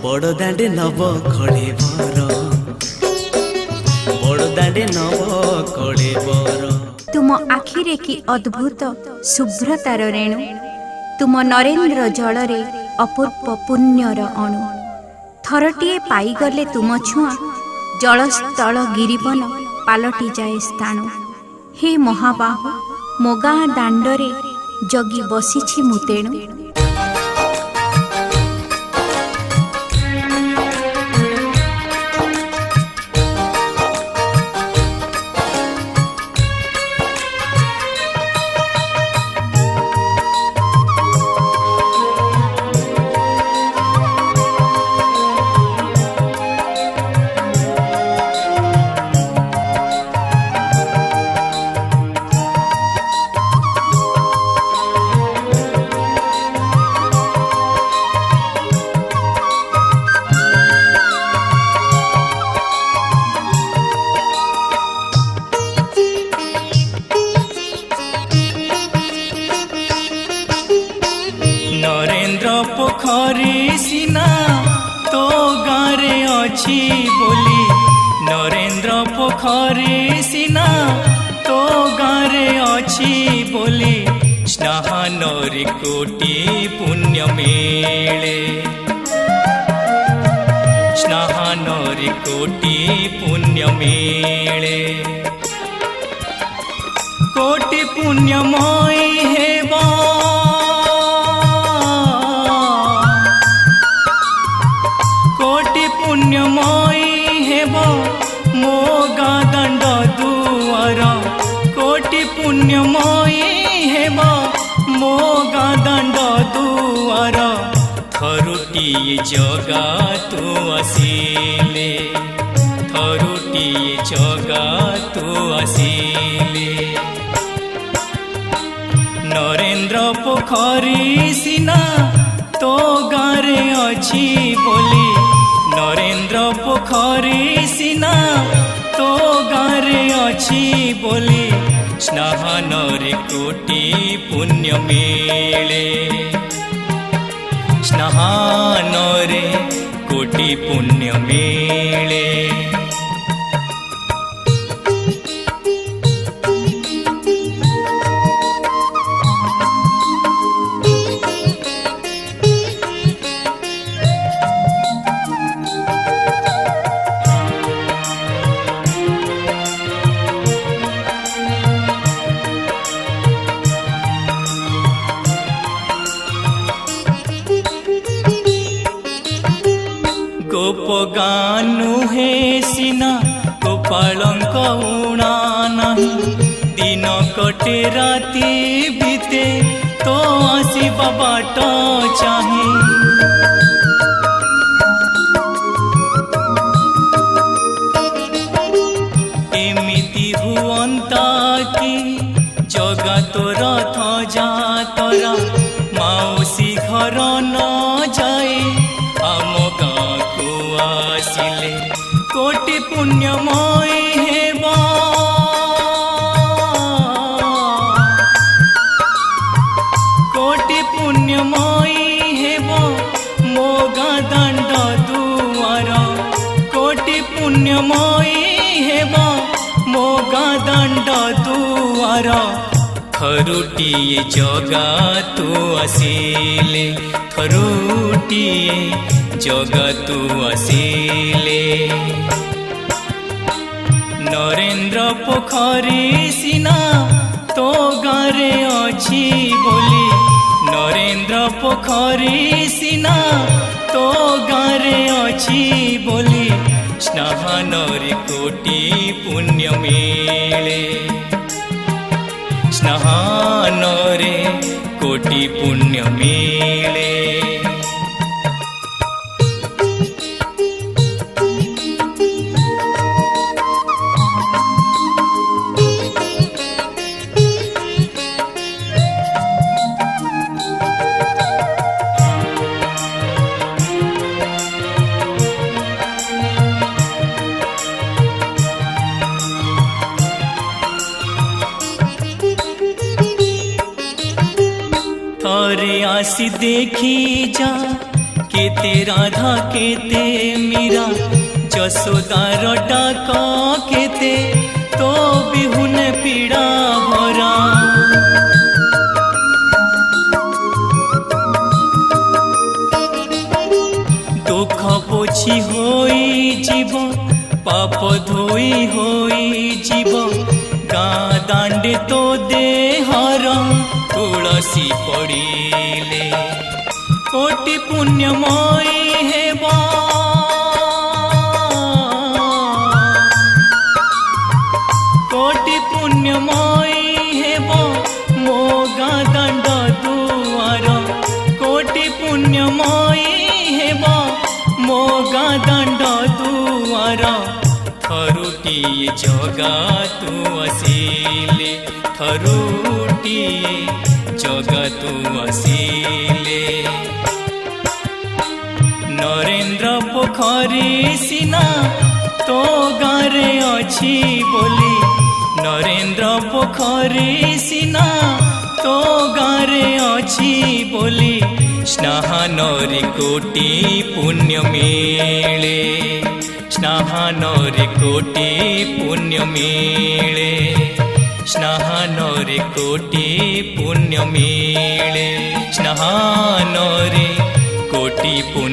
बड़ दांडे नब खड़े बर बड़ दांडे नब खड़े बर। तुम आखिरे कि अद्भुत शुभ्रतार रेणु, तुम नरेन्द्र जलरे अपूर्व पुण्यर अणु। थरटीए पाईगले तुम छुआ जलस्थल गिरिवन पालटी जाए स्थाणु। हे महाबाहु मो गाँ दांडरे जगी बसिछि मु तेणु। नरेन्द्र पोखरी सीना तो गारे अच्छी बोली, नरेन्द्र पोखरी सीना तो गारे अच्छी बोली। स्नानरी कोटि पुण्य मेले, स्नानरी कोटि पुण्य मेले। कोटि पुण्यमयी हेबा पुण्यमयी हेब मो गाँ दांड दुआर। कोटि पुण्यमयी हेब मो गाँ दांड दुआर। थरुटिए जगा तू आसिले, थरुटिए जगा तू आसिले। नरेन्द्र पोखरी सीना तो गारे अच्छी बोली, नरेन्द्र पोखरी सीना तो गारे अच्छी बोली। स्नानरे कोटि पुण्य मेले, स्नानरे कोटि पुण्य मेले। गोप गानु हे सीना गोपालंक उणा नाही। दिन कटे राति बीते तो आसीबा बाट चाहे। एमिति हुअंता कि जगा तो रथ जा तोरा माउसी घर न जाए आम गाँ को आसिले। कोटि पुण्यमयी हेबा कोटि पुण्यमयी हेब मो गाँ दांड दुआर। कोटि पुण्यमयी हेब मो गाँ दांड दुआर। थरुटिए जगा तू आसिले, थरुटिए जगा तू आसिले। नरेन्द्र पोखरी सीना तो गारे अच्छी बोली, नरेन्द्र पोखरी सीना तो गारे अच्छी बोली। स्नानरे कोटि पुण्य मेले, स्नानरे कोटि पुण्य मेले। थरे आसी देखी जा केते राधा केते मीरा যশোদার ডাক কেতে তো বিহুন পীড়া ভরা দুঃখ পোছি হই জীব পাপ ধোই হই জীব গাঁ দাণ্ডে তো দেহর তুলসী পড়িলে কোটি পুণ্যময়ী হেব কোটি পুণ্যময়ী হেব মো গাঁ দাণ্ড দুয়ার কোটি পুণ্যময়ী হেব মো গাঁ দাণ্ড দুয়ার থরুটিয়ে জগা তু আসিলে থরুটিয়ে জগা তু আসিলে নরেন্দ্র পোখରୀ সিনা তো গাঁরে অছি বলি নরেন্দ্র পোখରୀ সিনা তো গাঁরে অছি বলি স্নাহানরে কোটি পুণ্য মিলে স্নাহানরে কোটি পুণ্য মিলে স্নাহানরে কোটি পুণ্য মিলে স্নাহানরে কোটি পুণ্য